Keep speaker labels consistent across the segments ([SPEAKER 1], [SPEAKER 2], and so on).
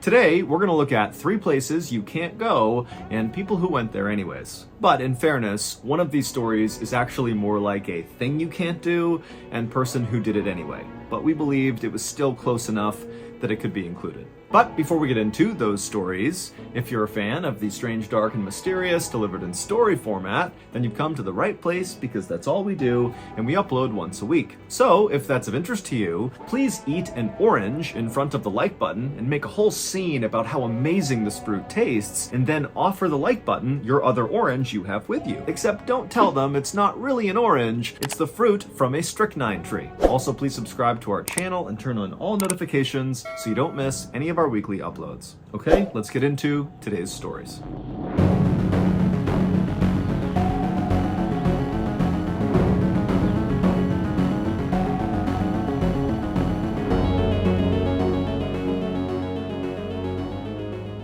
[SPEAKER 1] Today, we're going to look at 3 places you can't go and people who went there anyways. But in fairness, one of these stories is actually more like a thing you can't do and person who did it anyway. But we believed it was still close enough that it could be included. But before we get into those stories, if you're a fan of the strange, dark, and mysterious delivered in story format, then you've come to the right place because that's all we do, and we upload once a week. So if that's of interest to you, please eat an orange in front of the like button and make a whole scene about how amazing this fruit tastes, and then offer the like button your other orange you have with you. Except don't tell them it's not really an orange, it's the fruit from a strychnine tree. Also, please subscribe to our channel and turn on all notifications so you don't miss any of our weekly uploads. Okay, let's get into today's stories.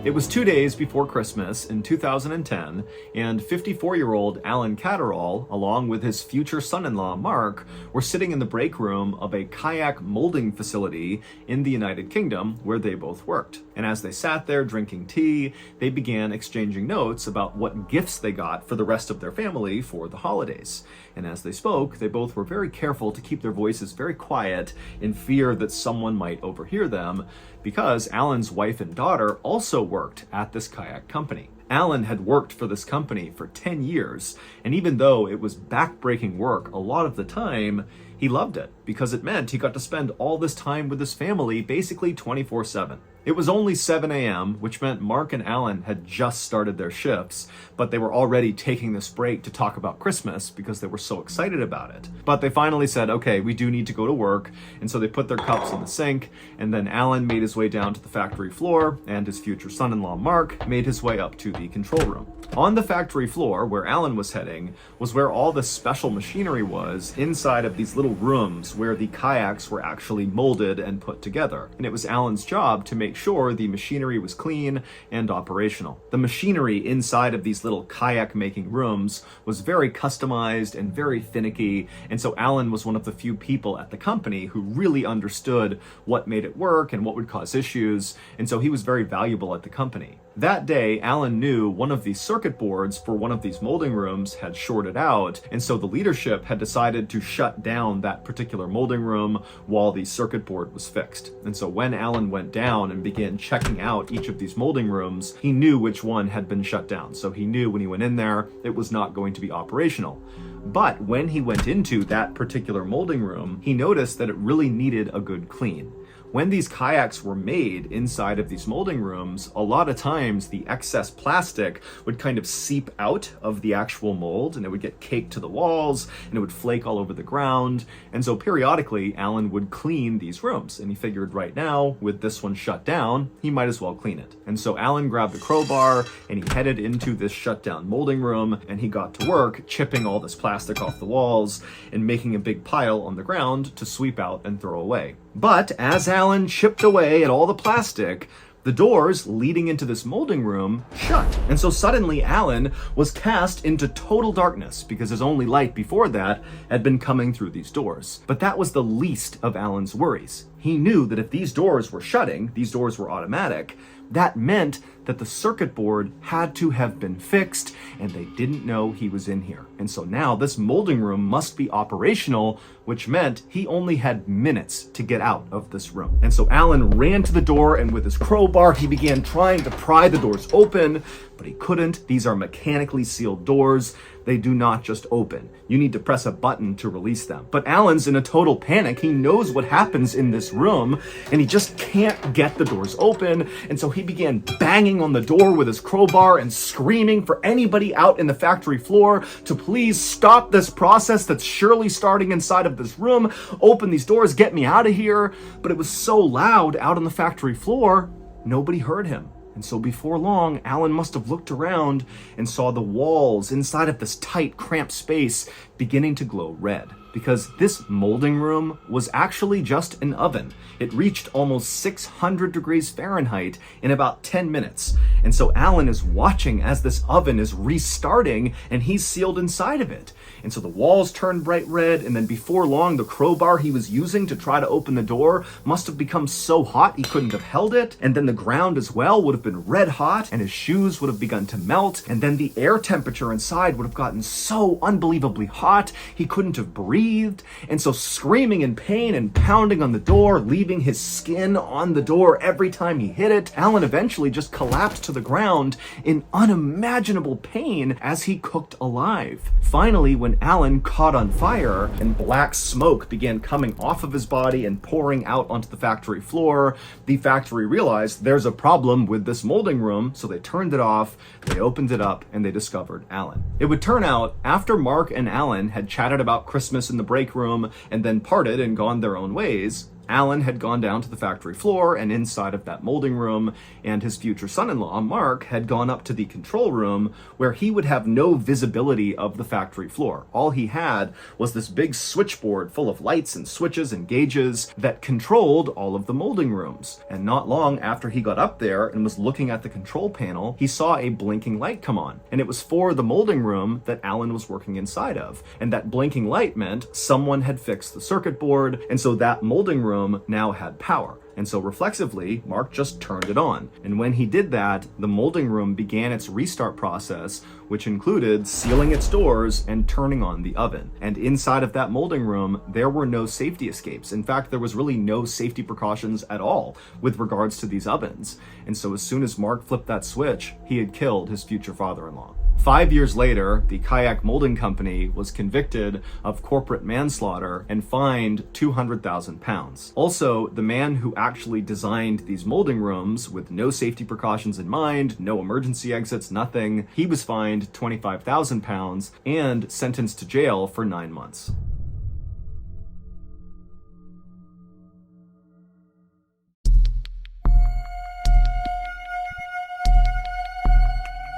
[SPEAKER 1] It was 2 days before Christmas in 2010, and 54-year-old Alan Catterall, along with his future son-in-law Mark, were sitting in the break room of a kayak molding facility in the United Kingdom where they both worked. And as they sat there drinking tea, they began exchanging notes about what gifts they got for the rest of their family for the holidays. And as they spoke, they both were very careful to keep their voices very quiet in fear that someone might overhear them, because Alan's wife and daughter also worked at this kayak company. Alan had worked for this company for 10 years, and even though it was backbreaking work a lot of the time, he loved it because it meant he got to spend all this time with his family basically 24/7. It was only 7 a.m., which meant Mark and Alan had just started their shifts, but they were already taking this break to talk about Christmas because they were so excited about it. But they finally said, okay, we do need to go to work, and so they put their cups in the sink, and then Alan made his way down to the factory floor, and his future son-in-law Mark made his way up to the control room. On the factory floor, where Alan was heading, was where all the special machinery was inside of these little rooms where the kayaks were actually molded and put together. And it was Alan's job to make sure the machinery was clean and operational. The machinery inside of these little kayak making rooms was very customized and very finicky, and so Alan was one of the few people at the company who really understood what made it work and what would cause issues, and so he was very valuable at the company. That day, Alan knew one of the circuit boards for one of these molding rooms had shorted out, and so the leadership had decided to shut down that particular molding room while the circuit board was fixed. And so when Alan went down and began checking out each of these molding rooms, he knew which one had been shut down. So he knew when he went in there, it was not going to be operational. But when he went into that particular molding room, he noticed that it really needed a good clean. When these kayaks were made inside of these molding rooms, a lot of times the excess plastic would kind of seep out of the actual mold, and it would get caked to the walls, and it would flake all over the ground. And so periodically, Alan would clean these rooms, and he figured right now, with this one shut down, he might as well clean it. And so Alan grabbed a crowbar, and he headed into this shut down molding room, and he got to work chipping all this plastic off the walls and making a big pile on the ground to sweep out and throw away. But as Alan chipped away at all the plastic, the doors leading into this molding room shut. And so suddenly Alan was cast into total darkness because his only light before that had been coming through these doors. But that was the least of Alan's worries. He knew that if these doors were shutting, these doors were automatic, that meant that the circuit board had to have been fixed, and they didn't know he was in here. And so now this molding room must be operational, which meant he only had minutes to get out of this room. And so Alan ran to the door, and with his crowbar, he began trying to pry the doors open, but he couldn't. These are mechanically sealed doors. They do not just open. You need to press a button to release them. But Alan's in a total panic. He knows what happens in this room, and he just can't get the doors open. And so he began banging on the door with his crowbar and screaming for anybody out in the factory floor to please stop this process that's surely starting inside of this room. Open these doors, get me out of here. But it was so loud out on the factory floor, nobody heard him. And so before long, Alan must have looked around and saw the walls inside of this tight, cramped space beginning to glow red. because this molding room was actually just an oven. It reached almost 600 degrees Fahrenheit in about 10 minutes. And so Alan is watching as this oven is restarting and he's sealed inside of it. And so the walls turned bright red, and then before long, the crowbar he was using to try to open the door must have become so hot he couldn't have held it. And then the ground as well would have been red hot, and his shoes would have begun to melt. And then the air temperature inside would have gotten so unbelievably hot, he couldn't have breathed. And so screaming in pain and pounding on the door, leaving his skin on the door every time he hit it, Alan eventually just collapsed to the ground in unimaginable pain as he cooked alive. Finally, when Alan caught on fire and black smoke began coming off of his body and pouring out onto the factory floor, the factory realized there's a problem with this molding room, so they turned it off, they opened it up, and they discovered Alan. It would turn out, after Mark and Alan had chatted about Christmas in the break room and then parted and gone their own ways, Alan had gone down to the factory floor and inside of that molding room, and his future son-in-law, Mark, had gone up to the control room where he would have no visibility of the factory floor. All he had was this big switchboard full of lights and switches and gauges that controlled all of the molding rooms. And not long after he got up there and was looking at the control panel, he saw a blinking light come on. And it was for the molding room that Alan was working inside of. And that blinking light meant someone had fixed the circuit board, and so that molding room now had power. And so reflexively, Mark just turned it on. And when he did that, the molding room began its restart process, which included sealing its doors and turning on the oven. And inside of that molding room, there were no safety escapes. In fact, there was really no safety precautions at all with regards to these ovens. And so as soon as Mark flipped that switch, he had killed his future father-in-law. 5 years later, the Kayak Molding Company was convicted of corporate manslaughter and fined £200,000. Also, the man who actually designed these molding rooms with no safety precautions in mind, no emergency exits, nothing, he was fined £25,000 and sentenced to jail for 9 months.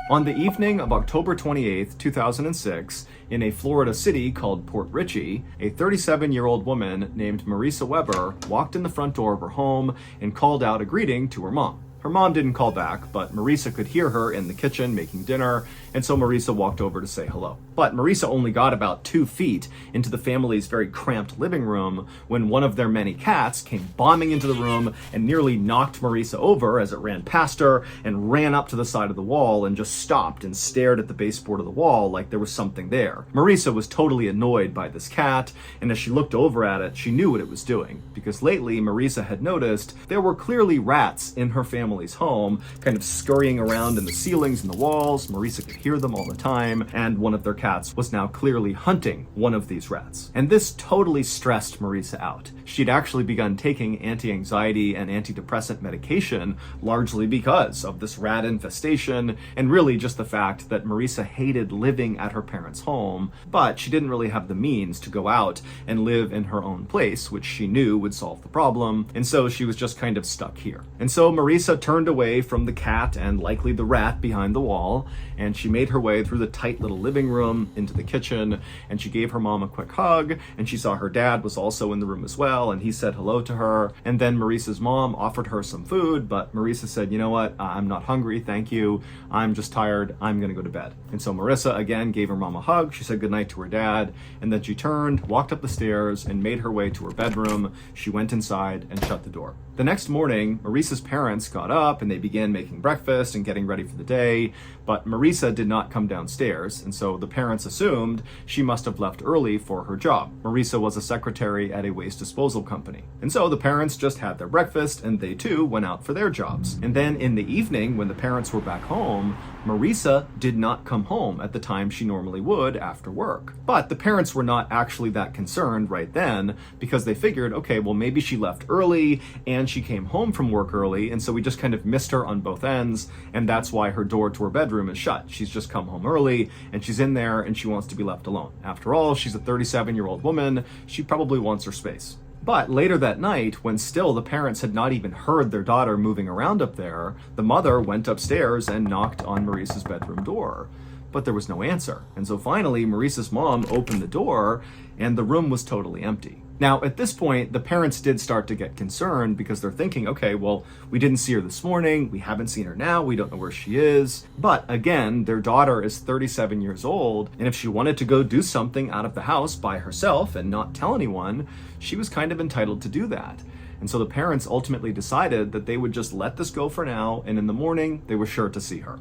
[SPEAKER 1] On the evening of October 28, 2006, in a Florida city called Port Richey, a 37-year-old woman named Marisa Weber walked in the front door of her home and called out a greeting to her mom. Her mom didn't call back, but Marisa could hear her in the kitchen making dinner, and so Marisa walked over to say hello. But Marisa only got about 2 feet into the family's very cramped living room when one of their many cats came bombing into the room and nearly knocked Marisa over as it ran past her and ran up to the side of the wall and just stopped and stared at the baseboard of the wall like there was something there. Marisa was totally annoyed by this cat, and as she looked over at it, she knew what it was doing, because lately Marisa had noticed there were clearly rats in her family's home, kind of scurrying around in the ceilings and the walls. Marisa could hear them all the time, and one of their cats was now clearly hunting one of these rats. And this totally stressed Marisa out. She'd actually begun taking anti-anxiety and antidepressant medication largely because of this rat infestation, and really just the fact that Marisa hated living at her parents' home, but she didn't really have the means to go out and live in her own place, which she knew would solve the problem, and so she was just kind of stuck here. And so Marisa turned away from the cat and likely the rat behind the wall, and she made her way through the tight little living room into the kitchen, and she gave her mom a quick hug, and she saw her dad was also in the room as well, and he said hello to her. And then Marisa's mom offered her some food, but Marisa said, you know what, I'm not hungry, thank you, I'm just tired, I'm gonna go to bed. And so Marisa again gave her mom a hug, she said goodnight to her dad, and then she turned, walked up the stairs, and made her way to her bedroom. She went inside and shut the door. The next morning, Marisa's parents got up and they began making breakfast and getting ready for the day, but Marisa did not come downstairs, and so the parents assumed she must have left early for her job. Marisa was a secretary at a waste disposal company. And so the parents just had their breakfast and they too went out for their jobs. And then in the evening, when the parents were back home, Marisa did not come home at the time she normally would after work. But the parents were not actually that concerned right then, because they figured, okay, well maybe she left early and she came home from work early, and so we just kind of missed her on both ends, and that's why her door to her bedroom is shut. She's just come home early and she's in there and she wants to be left alone. After all, she's a 37-year-old woman, she probably wants her space. But later that night, when still the parents had not even heard their daughter moving around up there, the mother went upstairs and knocked on Marisa's bedroom door. but there was no answer. And so finally, Maurice's mom opened the door and the room was totally empty. Now, at this point, the parents did start to get concerned because they're thinking, okay, well, we didn't see her this morning. We haven't seen her now. We don't know where she is. But again, their daughter is 37 years old. And if she wanted to go do something out of the house by herself and not tell anyone, she was kind of entitled to do that. And so the parents ultimately decided that they would just let this go for now. And in the morning, they were sure to see her.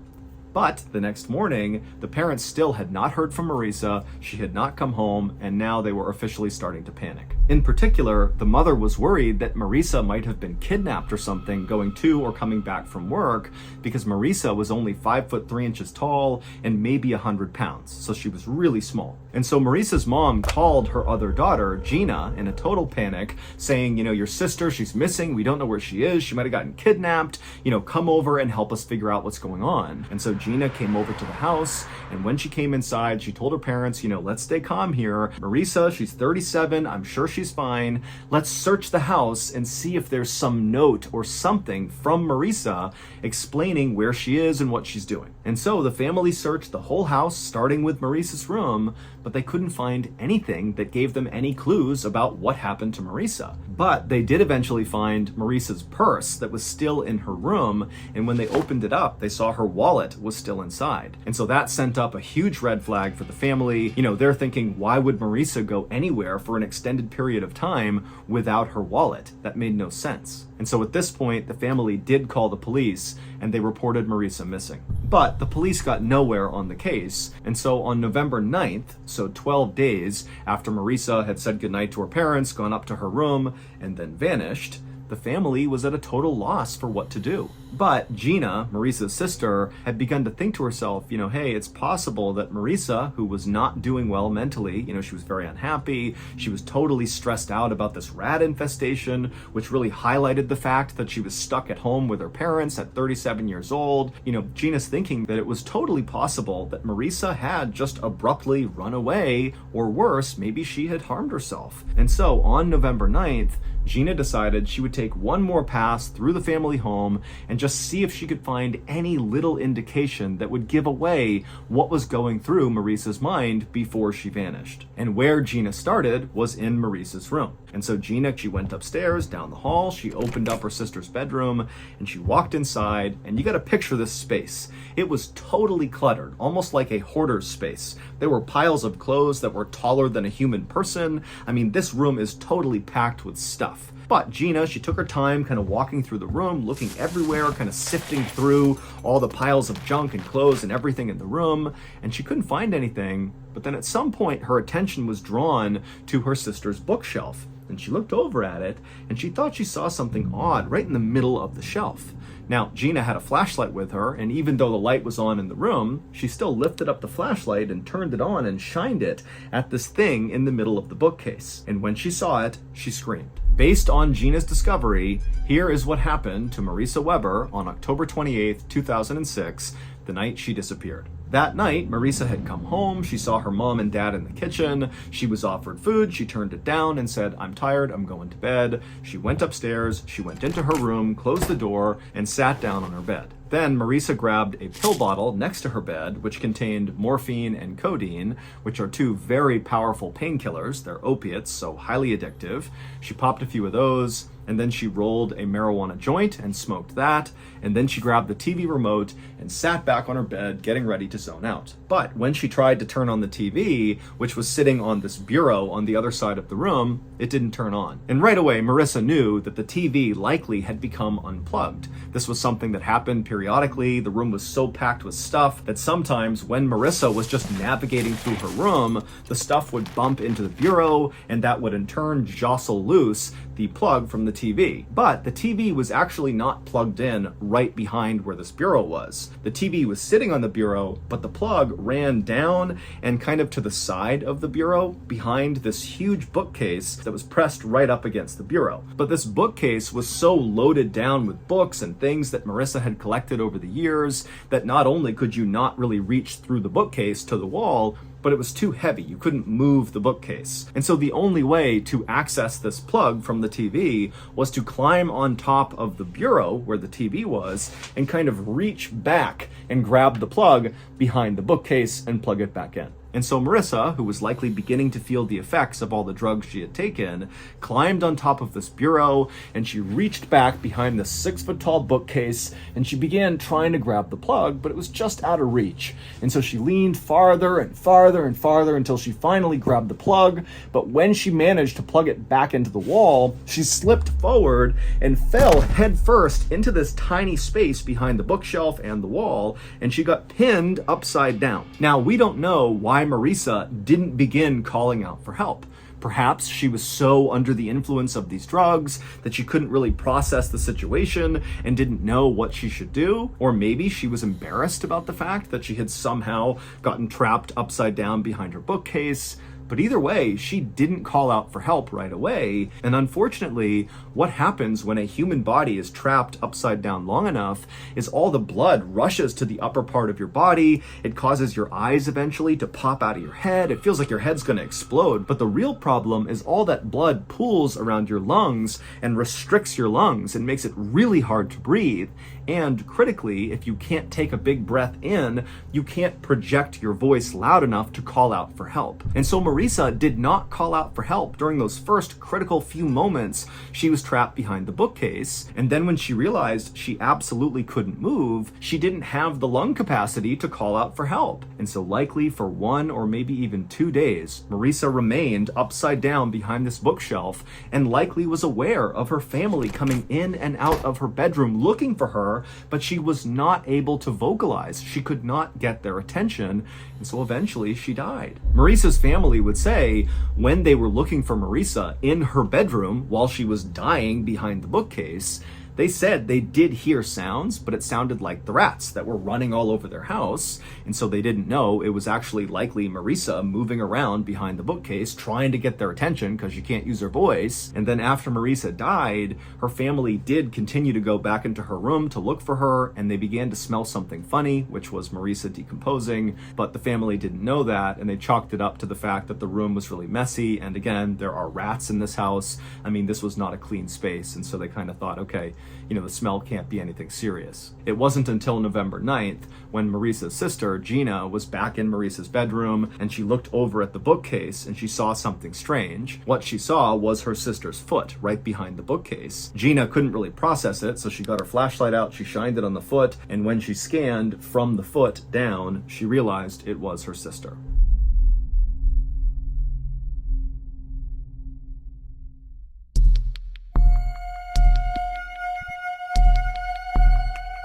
[SPEAKER 1] But the next morning, the parents still had not heard from Marisa, she had not come home, and now they were officially starting to panic. In particular, the mother was worried that Marisa might have been kidnapped or something going to or coming back from work, because Marisa was only 5'3" tall and maybe 100 pounds, so she was really small. And so Marisa's mom called her other daughter, Gina, in a total panic, saying, your sister, she's missing, we don't know where she is, she might have gotten kidnapped, come over and help us figure out what's going on. And so Gina came over to the house, and when she came inside, she told her parents, let's stay calm here. Marisa, she's 37, I'm sure she's fine. Let's search the house and see if there's some note or something from Marisa explaining where she is and what she's doing. And so the family searched the whole house, starting with Marisa's room, but they couldn't find anything that gave them any clues about what happened to Marisa. But they did eventually find Marisa's purse that was still in her room, and when they opened it up, they saw her wallet was still inside. And so that sent up a huge red flag for the family. They're thinking, why would Marisa go anywhere for an extended period of time without her wallet? That made no sense. And so at this point, the family did call the police and they reported Marisa missing. But the police got nowhere on the case. And so on November 9th, so 12 days after Marisa had said goodnight to her parents, gone up to her room, and then vanished, the family was at a total loss for what to do. But Gina, Marisa's sister, had begun to think to herself, hey, it's possible that Marisa, who was not doing well mentally, she was very unhappy, she was totally stressed out about this rat infestation, which really highlighted the fact that she was stuck at home with her parents at 37 years old. Gina's thinking that it was totally possible that Marisa had just abruptly run away, or worse, maybe she had harmed herself. And so on November 9th, Gina decided she would take one more pass through the family home and just see if she could find any little indication that would give away what was going through Marisa's mind before she vanished. And where Gina started was in Marisa's room. And so Gina, she went upstairs, down the hall, she opened up her sister's bedroom, and she walked inside, and you gotta picture this space. It was totally cluttered, almost like a hoarder's space. There were piles of clothes that were taller than a human person. This room is totally packed with stuff. But Gina, she took her time kind of walking through the room, looking everywhere, kind of sifting through all the piles of junk and clothes and everything in the room, and she couldn't find anything. But then at some point, her attention was drawn to her sister's bookshelf, and she looked over at it, and she thought she saw something odd right in the middle of the shelf. Now, Gina had a flashlight with her, and even though the light was on in the room, she still lifted up the flashlight and turned it on and shined it at this thing in the middle of the bookcase. And when she saw it, she screamed. Based on Gina's discovery, here is what happened to Marisa Weber on October 28th, 2006, the night she disappeared. That night, Marisa had come home, she saw her mom and dad in the kitchen, she was offered food, she turned it down and said, I'm tired, I'm going to bed. She went upstairs, she went into her room, closed the door, and sat down on her bed. Then Marisa grabbed a pill bottle next to her bed, which contained morphine and codeine, which are two very powerful painkillers. They're opiates, so highly addictive. She popped a few of those, and then she rolled a marijuana joint and smoked that, and then she grabbed the TV remote and sat back on her bed, getting ready to zone out. But when she tried to turn on the TV, which was sitting on this bureau on the other side of the room, it didn't turn on. And right away, Marisa knew that the TV likely had become unplugged. This was something that happened periodically. The room was so packed with stuff that sometimes when Marisa was just navigating through her room, the stuff would bump into the bureau, and that would in turn jostle loose the plug from the TV. But the TV was actually not plugged in right behind where this bureau was. The TV was sitting on the bureau, but the plug ran down and kind of to the side of the bureau behind this huge bookcase that was pressed right up against the bureau. But this bookcase was so loaded down with books and things that Marisa had collected over the years that not only could you not really reach through the bookcase to the wall, but it was too heavy. You couldn't move the bookcase. And so the only way to access this plug from the TV was to climb on top of the bureau where the TV was and kind of reach back and grab the plug behind the bookcase and plug it back in. And so Marissa, who was likely beginning to feel the effects of all the drugs she had taken, climbed on top of this bureau and she reached back behind this 6-foot-tall bookcase and she began trying to grab the plug, but it was just out of reach. And so she leaned farther and farther and farther until she finally grabbed the plug. But when she managed to plug it back into the wall, she slipped forward and fell headfirst into this tiny space behind the bookshelf and the wall, and she got pinned upside down. Now, we don't know why Marissa didn't begin calling out for help. Perhaps she was so under the influence of these drugs that she couldn't really process the situation and didn't know what she should do. Or maybe she was embarrassed about the fact that she had somehow gotten trapped upside down behind her bookcase. But either way, she didn't call out for help right away. And unfortunately, what happens when a human body is trapped upside down long enough is all the blood rushes to the upper part of your body. It causes your eyes eventually to pop out of your head. It feels like your head's going to explode. But the real problem is all that blood pools around your lungs and restricts your lungs and makes it really hard to breathe. And critically, if you can't take a big breath in, you can't project your voice loud enough to call out for help. And so Marissa did not call out for help during those first critical few moments she was trapped behind the bookcase. And then when she realized she absolutely couldn't move, she didn't have the lung capacity to call out for help. And so likely for 1 or maybe even 2 days, Marissa remained upside down behind this bookshelf and likely was aware of her family coming in and out of her bedroom looking for her, but she was not able to vocalize. She could not get their attention, and so eventually she died. Marissa's family would say when they were looking for Marissa in her bedroom while she was dying behind the bookcase, they said they did hear sounds, but it sounded like the rats that were running all over their house. And so they didn't know it was actually likely Marissa moving around behind the bookcase trying to get their attention because she can't use her voice. And then after Marissa died, her family did continue to go back into her room to look for her, and they began to smell something funny, which was Marissa decomposing. But the family didn't know that, and they chalked it up to the fact that the room was really messy. And again, there are rats in this house. I mean, this was not a clean space. And so they kind of thought, okay, the smell can't be anything serious. It wasn't until November 9th when Marissa's sister, Gina, was back in Marissa's bedroom and she looked over at the bookcase and she saw something strange. What she saw was her sister's foot right behind the bookcase. Gina couldn't really process it, so she got her flashlight out, she shined it on the foot, and when she scanned from the foot down, she realized it was her sister.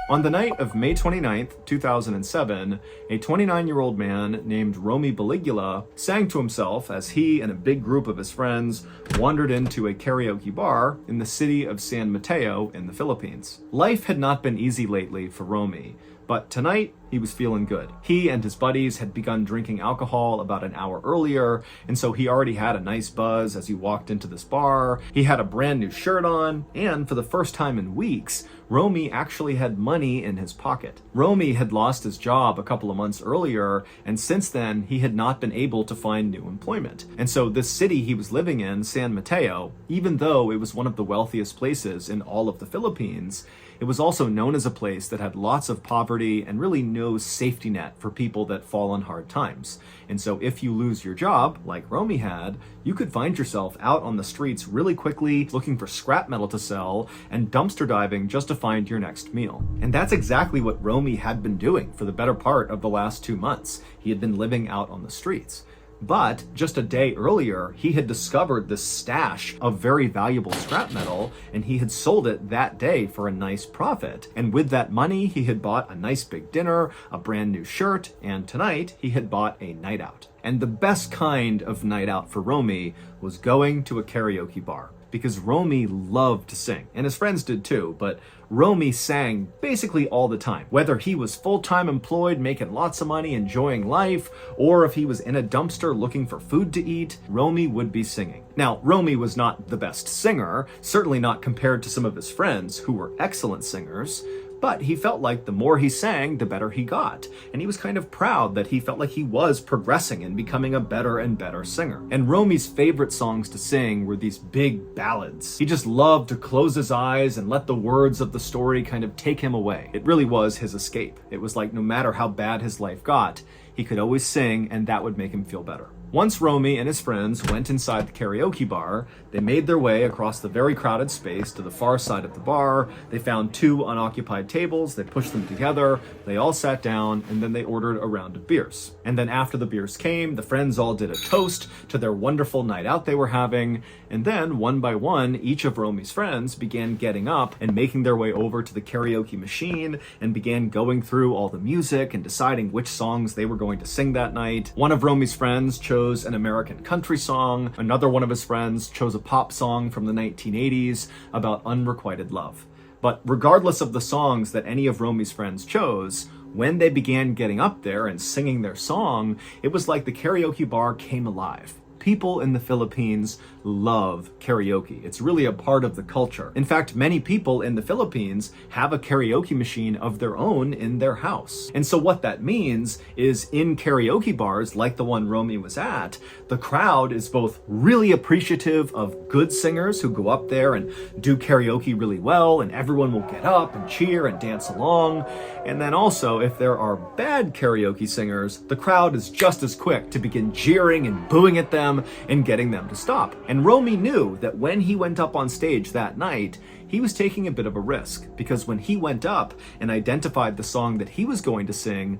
[SPEAKER 1] On the night of May 29th, 2007, a 29-year-old man named Romy Baligula sang to himself as he and a big group of his friends wandered into a karaoke bar in the city of San Mateo in the Philippines. Life had not been easy lately for Romy, but tonight he was feeling good. He and his buddies had begun drinking alcohol about an hour earlier, and so he already had a nice buzz as he walked into this bar. He had a brand new shirt on, and for the first time in weeks, Romy actually had money in his pocket. Romy had lost his job a couple of months earlier, and since then, he had not been able to find new employment. And so this city he was living in, San Mateo, even though it was one of the wealthiest places in all of the Philippines, it was also known as a place that had lots of poverty and really no safety net for people that fall on hard times. And so if you lose your job, like Romy had, you could find yourself out on the streets really quickly looking for scrap metal to sell and dumpster diving just to find your next meal. And that's exactly what Romy had been doing for the better part of the last 2 months. He had been living out on the streets. But just a day earlier, he had discovered this stash of very valuable scrap metal, and he had sold it that day for a nice profit. And with that money, he had bought a nice big dinner, a brand new shirt, and tonight he had bought a night out. And the best kind of night out for Romy was going to a karaoke bar, because Romy loved to sing, and his friends did too, but Romy sang basically all the time. Whether he was full-time employed, making lots of money, enjoying life, or if he was in a dumpster looking for food to eat, Romy would be singing. Now, Romy was not the best singer, certainly not compared to some of his friends who were excellent singers, But he felt like the more he sang, the better he got. And he was kind of proud that he felt like he was progressing and becoming a better and better singer. And Romy's favorite songs to sing were these big ballads. He just loved to close his eyes and let the words of the story kind of take him away. It really was his escape. It was like no matter how bad his life got, he could always sing and that would make him feel better. Once Romy and his friends went inside the karaoke bar, they made their way across the very crowded space to the far side of the bar. They found 2 unoccupied tables, they pushed them together, they all sat down, and then they ordered a round of beers. And then after the beers came, the friends all did a toast to their wonderful night out they were having, and then one by one, each of Romy's friends began getting up and making their way over to the karaoke machine and began going through all the music and deciding which songs they were going to sing that night. One of Romy's friends chose an American country song. Another one of his friends chose a pop song from the 1980s about unrequited love. But regardless of the songs that any of Romy's friends chose, when they began getting up there and singing their song, it was like the karaoke bar came alive. People in the Philippines love karaoke. It's really a part of the culture. In fact, many people in the Philippines have a karaoke machine of their own in their house. And so what that means is in karaoke bars like the one Romy was at, the crowd is both really appreciative of good singers who go up there and do karaoke really well, and everyone will get up and cheer and dance along. And then also, if there are bad karaoke singers, the crowd is just as quick to begin jeering and booing at them and getting them to stop. And Romy knew that when he went up on stage that night, he was taking a bit of a risk, because when he went up and identified the song that he was going to sing,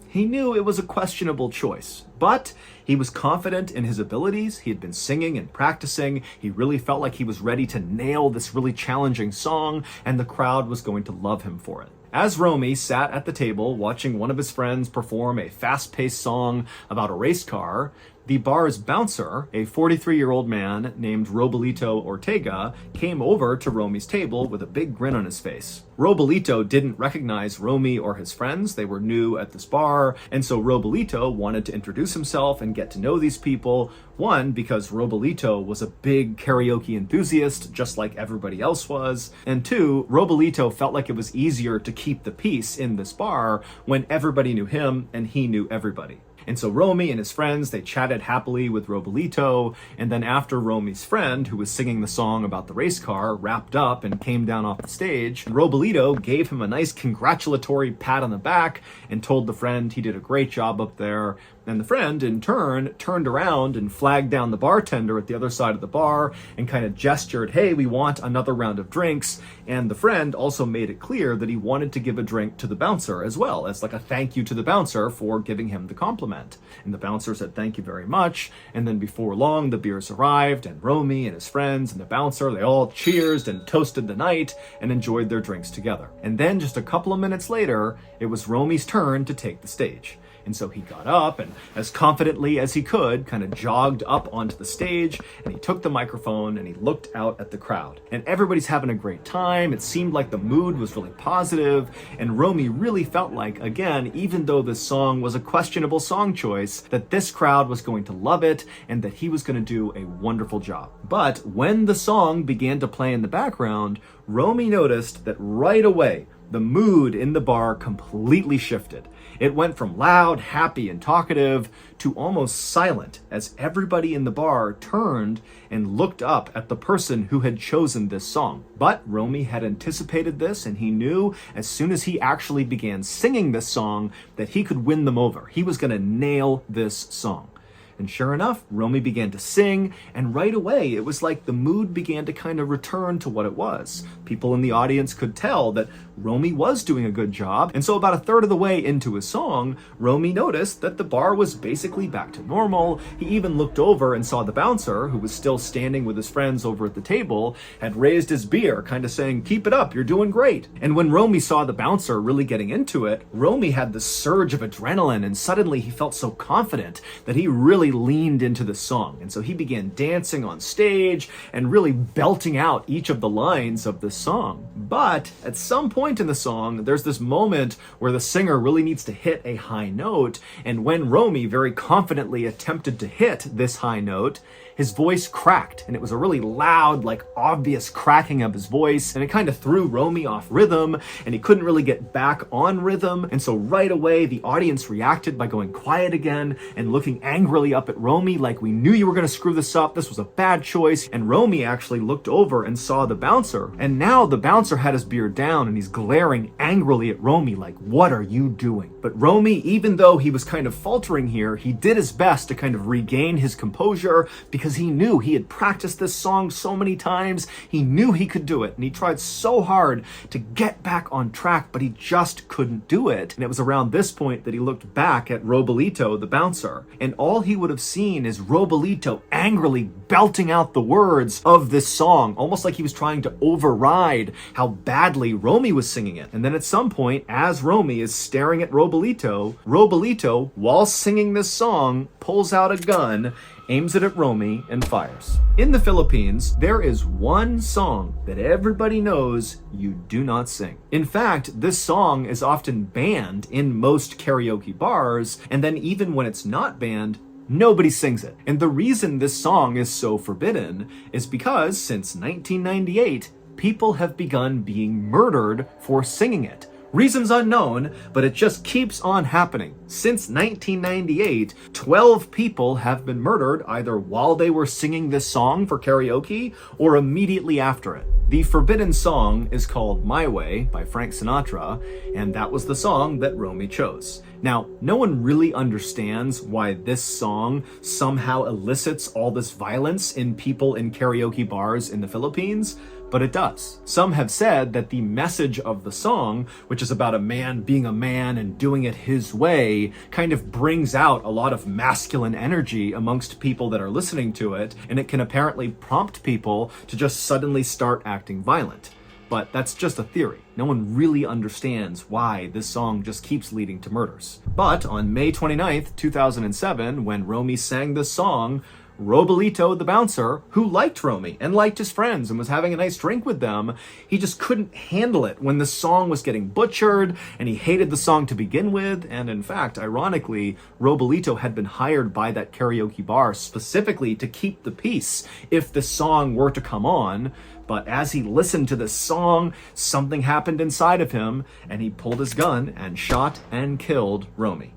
[SPEAKER 1] he knew it was a questionable choice. But he was confident in his abilities. He had been singing and practicing. He really felt like he was ready to nail this really challenging song, and the crowd was going to love him for it. As Romy sat at the table watching one of his friends perform a fast-paced song about a race car, the bar's bouncer, a 43-year-old man named Robalito Ortega, came over to Romy's table with a big grin on his face. Robalito didn't recognize Romy or his friends. They were new at this bar, and so Robalito wanted to introduce himself and get to know these people. One, because Robalito was a big karaoke enthusiast, just like everybody else was. And two, Robalito felt like it was easier to keep the peace in this bar when everybody knew him and he knew everybody. And so Romy and his friends, they chatted happily with Robalito, and then after Romy's friend, who was singing the song about the race car, wrapped up and came down off the stage, Robalito gave him a nice congratulatory pat on the back and told the friend he did a great job up there. And the friend, in turn, turned around and flagged down the bartender at the other side of the bar and kind of gestured, hey, we want another round of drinks. And the friend also made it clear that he wanted to give a drink to the bouncer as well, as like a thank you to the bouncer for giving him the compliment. And the bouncer said, thank you very much. And then before long, the beers arrived, and Romy and his friends and the bouncer, they all cheersed and toasted the night and enjoyed their drinks together. And then just a couple of minutes later, it was Romy's turn to take the stage. And so he got up and, as confidently as he could, kind of jogged up onto the stage, and he took the microphone and he looked out at the crowd. And everybody's having a great time. It seemed like the mood was really positive, and Romy really felt like, again, even though this song was a questionable song choice, that this crowd was going to love it and that he was going to do a wonderful job. But when the song began to play in the background, Romy noticed that right away, the mood in the bar completely shifted. It went from loud, happy, and talkative to almost silent as everybody in the bar turned and looked up at the person who had chosen this song. But Romy had anticipated this, and he knew as soon as he actually began singing this song that he could win them over. He was going to nail this song. And sure enough, Romy began to sing, and right away, it was like the mood began to kind of return to what it was. People in the audience could tell that Romy was doing a good job, and so about a third of the way into his song, Romy noticed that the bar was basically back to normal. He even looked over and saw the bouncer, who was still standing with his friends over at the table, had raised his beer, kind of saying, keep it up, you're doing great. And when Romy saw the bouncer really getting into it, Romy had this surge of adrenaline, and suddenly he felt so confident that he really leaned into the song. And so he began dancing on stage and really belting out each of the lines of the song. But at some point in the song, there's this moment where the singer really needs to hit a high note. And when Romy very confidently attempted to hit this high note, his voice cracked, and it was a really loud, like obvious cracking of his voice, and it kind of threw Romy off rhythm, and he couldn't really get back on rhythm. And so right away, the audience reacted by going quiet again and looking angrily up at Romy like, we knew you were going to screw this up. This was a bad choice. And Romy actually looked over and saw the bouncer. And now the bouncer had his beard down and he's glaring angrily at Romy like, what are you doing? But Romy, even though he was kind of faltering here, he did his best to kind of regain his composure because he knew he had practiced this song so many times. He knew he could do it. And he tried so hard to get back on track, but he just couldn't do it. And it was around this point that he looked back at Robolito, the bouncer, and all he would have seen is Robolito angrily belting out the words of this song, almost like he was trying to override how badly Romy was singing it. And then at some point, as Romy is staring at Robolito, while singing this song, pulls out a gun, aims it at Romy, and fires. In the Philippines, there is one song that everybody knows you do not sing. In fact, this song is often banned in most karaoke bars, and then even when it's not banned, nobody sings it. And the reason this song is so forbidden is because since 1998, people have begun being murdered for singing it. Reasons unknown, but it just keeps on happening. Since 1998, 12 people have been murdered either while they were singing this song for karaoke or immediately after it. The forbidden song is called My Way by Frank Sinatra, and that was the song that Romy chose. Now, no one really understands why this song somehow elicits all this violence in people in karaoke bars in the Philippines, but it does. Some have said that the message of the song, which is about a man being a man and doing it his way, kind of brings out a lot of masculine energy amongst people that are listening to it, and it can apparently prompt people to just suddenly start acting violent. But that's just a theory. No one really understands why this song just keeps leading to murders. But on May 29th, 2007, when Romy sang this song, Robolito, the bouncer, who liked Romy and liked his friends and was having a nice drink with them, he just couldn't handle it when the song was getting butchered, and he hated the song to begin with. And in fact, ironically, Robolito had been hired by that karaoke bar specifically to keep the peace if the song were to come on. But as he listened to this song, something happened inside of him, and he pulled his gun and shot and killed Romy.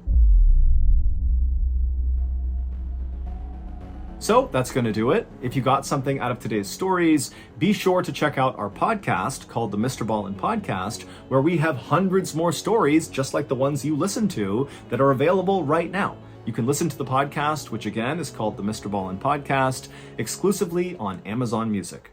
[SPEAKER 1] So that's going to do it. If you got something out of today's stories, be sure to check out our podcast called the MrBallen Podcast, where we have hundreds more stories just like the ones you listen to that are available right now. You can listen to the podcast, which again is called the MrBallen Podcast, exclusively on Amazon Music.